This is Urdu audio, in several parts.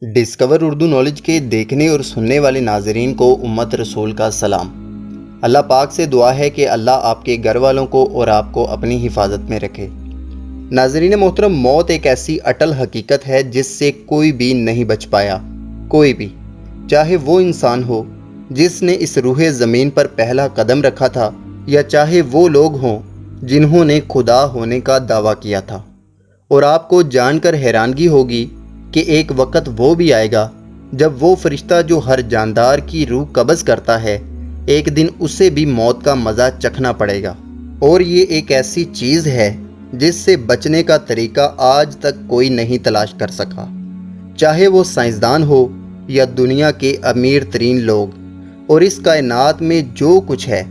ڈسکور اردو نالج کے دیکھنے اور سننے والے ناظرین کو امت رسول کا سلام۔ اللہ پاک سے دعا ہے کہ اللہ آپ کے گھر والوں کو اور آپ کو اپنی حفاظت میں رکھے۔ ناظرین محترم، موت ایک ایسی اٹل حقیقت ہے جس سے کوئی بھی نہیں بچ پایا، کوئی بھی، چاہے وہ انسان ہو جس نے اس روح زمین پر پہلا قدم رکھا تھا، یا چاہے وہ لوگ ہوں جنہوں نے خدا ہونے کا دعویٰ کیا تھا۔ اور آپ کو جان کر حیرانگی ہوگی کہ ایک وقت وہ بھی آئے گا جب وہ فرشتہ جو ہر جاندار کی روح قبض کرتا ہے، ایک دن اسے بھی موت کا مزہ چکھنا پڑے گا۔ اور یہ ایک ایسی چیز ہے جس سے بچنے کا طریقہ آج تک کوئی نہیں تلاش کر سکا، چاہے وہ سائنسدان ہو یا دنیا کے امیر ترین لوگ۔ اور اس کائنات میں جو کچھ ہے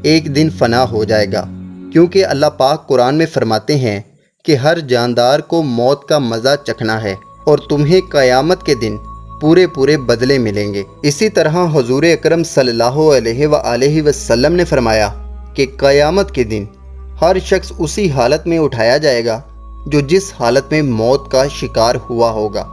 ایک دن فنا ہو جائے گا، کیونکہ اللہ پاک قرآن میں فرماتے ہیں کہ ہر جاندار کو موت کا مزہ چکھنا ہے اور تمہیں قیامت کے دن پورے بدلے ملیں گے۔ اسی طرح حضور اکرم صلی اللہ علیہ وآلہ وسلم نے فرمایا کہ قیامت کے دن ہر شخص اسی حالت میں اٹھایا جائے گا جو جس حالت میں موت کا شکار ہوا ہوگا۔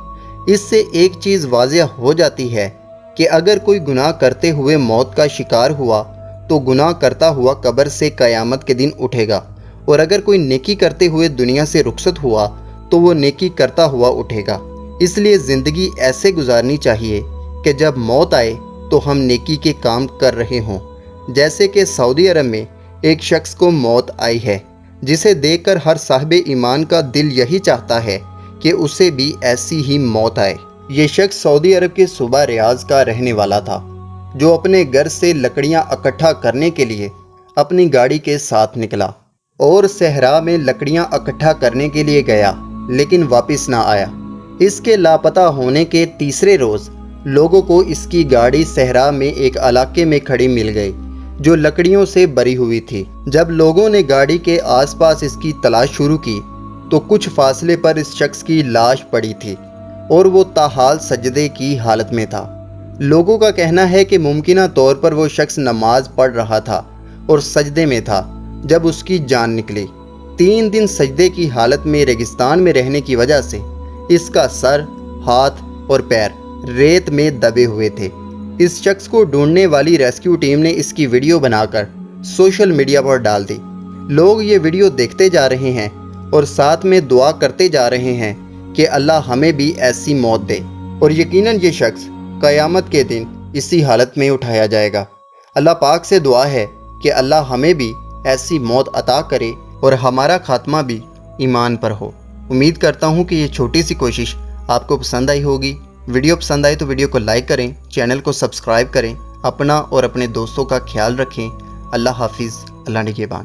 اس سے ایک چیز واضح ہو جاتی ہے کہ اگر کوئی گناہ کرتے ہوئے موت کا شکار ہوا تو گناہ کرتا ہوا قبر سے قیامت کے دن اٹھے گا، اور اگر کوئی نیکی کرتے ہوئے دنیا سے رخصت ہوا تو وہ نیکی کرتا ہوا اٹھے گا۔ اس لیے زندگی ایسے گزارنی چاہیے کہ جب موت آئے تو ہم نیکی کے کام کر رہے ہوں، جیسے کہ سعودی عرب میں ایک شخص کو موت آئی ہے، جسے دیکھ کر ہر صاحب ایمان کا دل یہی چاہتا ہے کہ اسے بھی ایسی ہی موت آئے۔ یہ شخص سعودی عرب کے صوبہ ریاض کا رہنے والا تھا، جو اپنے گھر سے لکڑیاں اکٹھا کرنے کے لیے اپنی گاڑی کے ساتھ نکلا اور صحرا میں لکڑیاں اکٹھا کرنے کے لیے گیا، لیکن واپس نہ آیا۔ اس کے لاپتہ ہونے کے تیسرے روز لوگوں کو اس کی گاڑی صحرا میں ایک علاقے میں کھڑی مل گئی جو لکڑیوں سے بھری ہوئی تھی۔ جب لوگوں نے گاڑی کے آس پاس اس کی تلاش شروع کی تو کچھ فاصلے پر اس شخص کی لاش پڑی تھی اور وہ تاحال سجدے کی حالت میں تھا۔ لوگوں کا کہنا ہے کہ ممکنہ طور پر وہ شخص نماز پڑھ رہا تھا اور سجدے میں تھا جب اس کی جان نکلی۔ 3 دن سجدے کی حالت میں ریگستان میں رہنے کی وجہ سے اس کا سر، ہاتھ اور پیر ریت میں دبے ہوئے تھے۔ اس شخص کو ڈھونڈنے والی ریسکیو ٹیم نے اس کی ویڈیو بنا کر سوشل میڈیا پر ڈال دی۔ لوگ یہ ویڈیو دیکھتے جا رہے ہیں اور ساتھ میں دعا کرتے جا رہے ہیں کہ اللہ ہمیں بھی ایسی موت دے، اور یقیناً یہ شخص قیامت کے دن اسی حالت میں اٹھایا جائے گا۔ اللہ پاک سے دعا ہے کہ اللہ ہمیں بھی ایسی موت عطا کرے اور ہمارا خاتمہ بھی ایمان پر ہو۔ امید کرتا ہوں کہ یہ چھوٹی سی کوشش آپ کو پسند آئی ہوگی۔ ویڈیو پسند آئے تو ویڈیو کو لائک کریں، چینل کو سبسکرائب کریں، اپنا اور اپنے دوستوں کا خیال رکھیں۔ اللہ حافظ، اللہ نگہبان۔